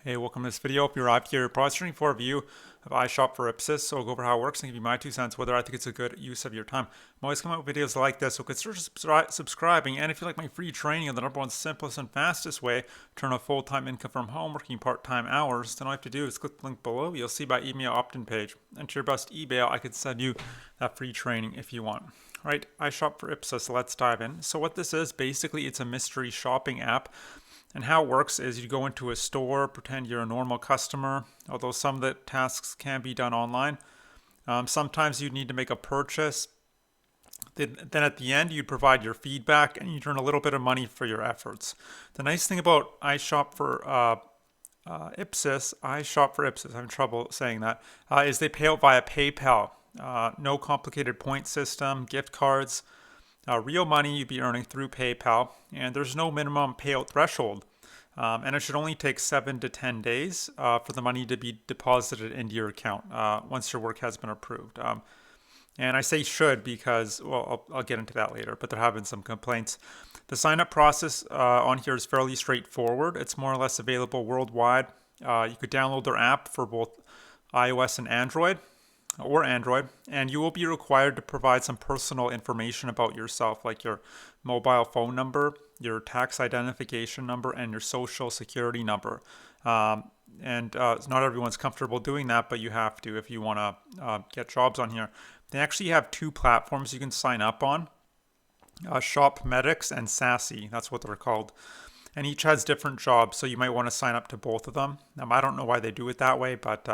Hey, welcome to this video. If you arrived here, probably searching for a view of iShopFor Ipsos, so I'll go over how it works and give you my 2 cents, whether I think it's a good use of your time. I'm always coming up with videos like this, so consider subscribing. And if you like my free training on the #1 simplest and fastest way to turn a full-time income from home working part-time hours, then all you have to do is click the link below. You'll see my email opt-in page. Enter your best email. I could send you that free training if you want. All right, iShopFor Ipsos, let's dive in. So what this is, basically it's a mystery shopping app. And how it works is you go into a store, pretend you're a normal customer, although some of the tasks can be done online. Sometimes you need to make a purchase. Then at the end, you provide your feedback and you earn a little bit of money for your efforts. The nice thing about iShopFor Ipsos, I'm having trouble saying that, is they pay out via PayPal. No complicated point system, gift cards. Real money you'd be earning through PayPal, and there's no minimum payout threshold. And it should only take 7 to 10 days for the money to be deposited into your account once your work has been approved. And I say should because, well, I'll get into that later, but there have been some complaints. The sign-up process on here is fairly straightforward. It's more or less available worldwide. You could download their app for both iOS and Android, and you will be required to provide some personal information about yourself, like your mobile phone number, your tax identification number, and your social security number. Not everyone's comfortable doing that, but you have to if you want to get jobs on here. They actually have 2 platforms you can sign up on, ShopMedics and Sassy, that's what they're called. And each has different jobs, so you might want to sign up to both of them. I don't know why they do it that way, but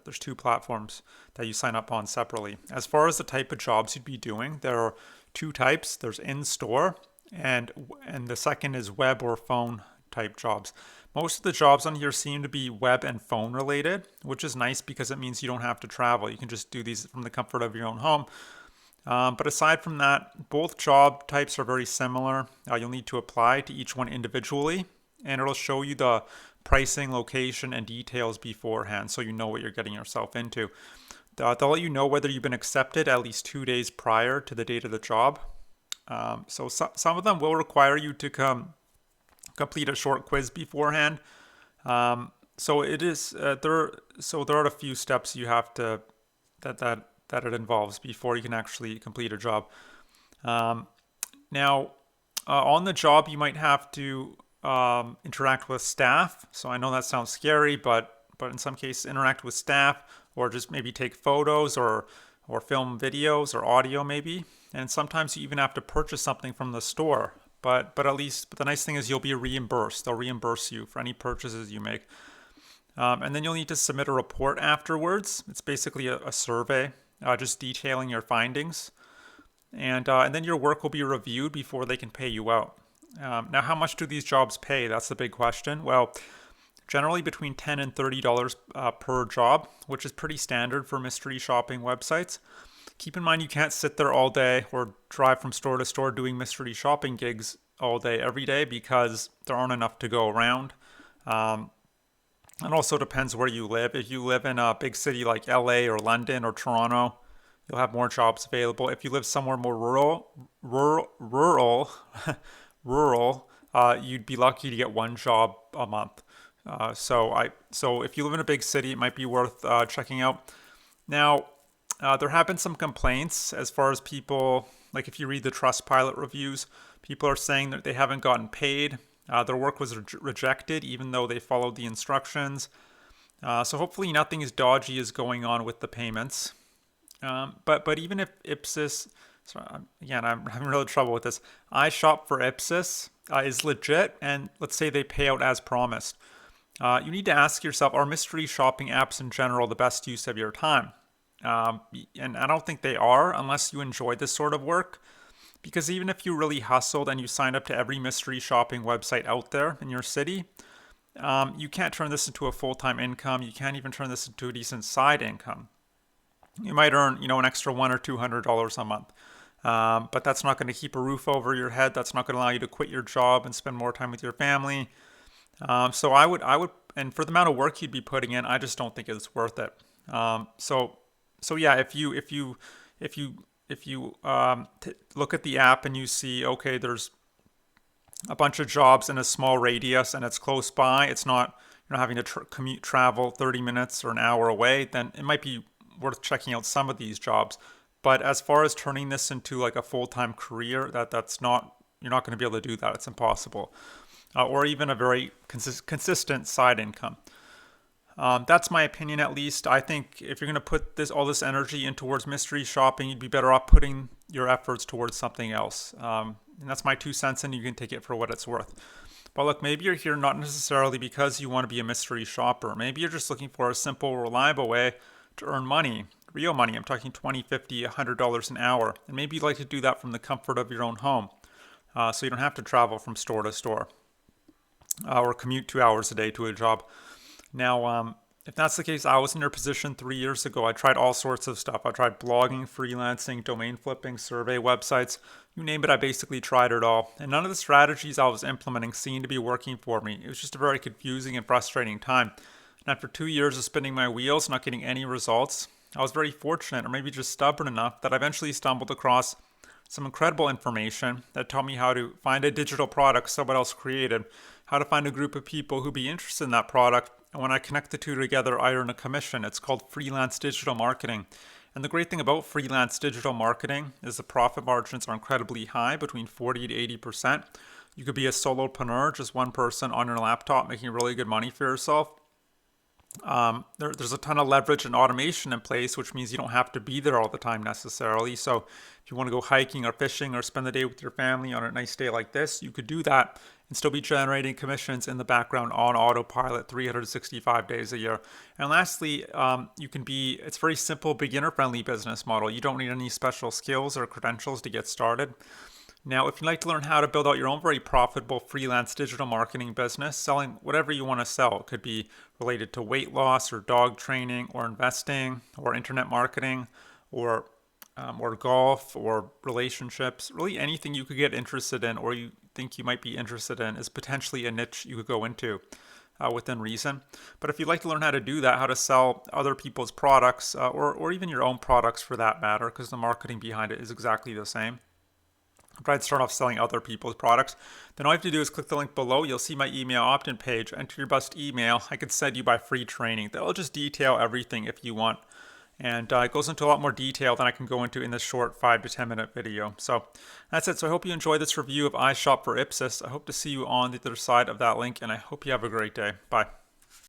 there's 2 platforms that you sign up on separately. As far as the type of jobs you'd be doing, there are 2 types. There's in-store, and the second is web or phone type jobs. Most of the jobs on here seem to be web and phone related, which is nice because it means you don't have to travel. You can just do these from the comfort of your own home. But aside from that, both job types are very similar. You'll need to apply to each one individually, and it'll show you the pricing, location, and details beforehand so you know what you're getting yourself into. They'll let you know whether you've been accepted at least 2 days prior to the date of the job. So some of them will require you to complete a short quiz beforehand. So it is there are a few steps you have to that it involves before you can actually complete a job. Now, on the job, you might have to interact with staff. So I know that sounds scary, but in some cases interact with staff, or just maybe take photos or film videos or audio maybe. And sometimes you even have to purchase something from the store. But the nice thing is you'll be reimbursed. They'll reimburse you for any purchases you make. And then you'll need to submit a report afterwards. It's basically a survey, just detailing your findings. And then your work will be reviewed before they can pay you out. Now, how much do these jobs pay? That's the big question. Well, generally between $10 and $30 per job, which is pretty standard for mystery shopping websites. Keep in mind you can't sit there all day or drive from store to store doing mystery shopping gigs all day, every day, because there aren't enough to go around. And also depends where you live. If you live in a big city like LA or London or Toronto, you'll have more jobs available. If you live somewhere more rural, you'd be lucky to get 1 job a month. So if you live in a big city, it might be worth checking out. Now, there have been some complaints as far as people, like if you read the Trustpilot reviews, people are saying that they haven't gotten paid. Their work was rejected even though they followed the instructions. So hopefully nothing as dodgy is going on with the payments. But even if Ipsos, again, I'm having real trouble with this, iShopFor Ipsos is legit, and let's say they pay out as promised. You need to ask yourself, are mystery shopping apps in general the best use of your time? And I don't think they are unless you enjoy this sort of work. Because even if you really hustled and you signed up to every mystery shopping website out there in your city, you can't turn this into a full-time income. You can't even turn this into a decent side income. You might earn, an extra $100 or $200 a month. But that's not going to keep a roof over your head. That's not going to allow you to quit your job and spend more time with your family. So I would, and for the amount of work you'd be putting in, I just don't think it's worth it. So yeah, if you look at the app and you see, okay, there's a bunch of jobs in a small radius and it's close by, it's not you're not having to travel 30 minutes or an hour away, then it might be worth checking out some of these jobs. But as far as turning this into like a full-time career, that's not, you're not going to be able to do that. It's impossible. Or even a very consistent side income. That's my opinion, at least. I think if you're going to put all this energy in towards mystery shopping, you'd be better off putting your efforts towards something else. And that's my 2 cents, and you can take it for what it's worth. But look, maybe you're here not necessarily because you want to be a mystery shopper. Maybe you're just looking for a simple, reliable way to earn money, real money. I'm talking $20, $50, $100 an hour. And maybe you'd like to do that from the comfort of your own home, so you don't have to travel from store to store or commute 2 hours a day to a job. Now, if that's the case, I was in your position 3 years ago. I tried all sorts of stuff. I tried blogging, freelancing, domain flipping, survey websites. You name it, I basically tried it all. And none of the strategies I was implementing seemed to be working for me. It was just a very confusing and frustrating time. And after 2 years of spinning my wheels, not getting any results, I was very fortunate, or maybe just stubborn enough, that I eventually stumbled across some incredible information that taught me how to find a digital product someone else created, how to find a group of people who'd be interested in that product, and when I connect the two together, I earn a commission. It's called freelance digital marketing. And the great thing about freelance digital marketing is the profit margins are incredibly high, between 40 to 80%. You could be a solopreneur, just one person on your laptop making really good money for yourself. There's a ton of leverage and automation in place, which means you don't have to be there all the time necessarily. So if you want to go hiking or fishing or spend the day with your family on a nice day like this, you could do that and still be generating commissions in the background on autopilot 365 days a year. And lastly, it's a very simple, beginner-friendly business model. You don't need any special skills or credentials to get started. Now, if you'd like to learn how to build out your own very profitable freelance digital marketing business, selling whatever you want to sell, it could be related to weight loss or dog training or investing or internet marketing or golf or relationships, really anything you could get interested in or you think you might be interested in is potentially a niche you could go into within reason. But if you'd like to learn how to do that, how to sell other people's products or even your own products for that matter, because the marketing behind it is exactly the same. Try to start off selling other people's products, then all you have to do is click the link below. You'll see my email opt-in page. Enter your best email. I could send you my free training. That'll just detail everything if you want. And it goes into a lot more detail than I can go into in this short 5 to 10 minute video. So that's it. So I hope you enjoyed this review of iShopFor Ipsos. I hope to see you on the other side of that link, and I hope you have a great day. Bye.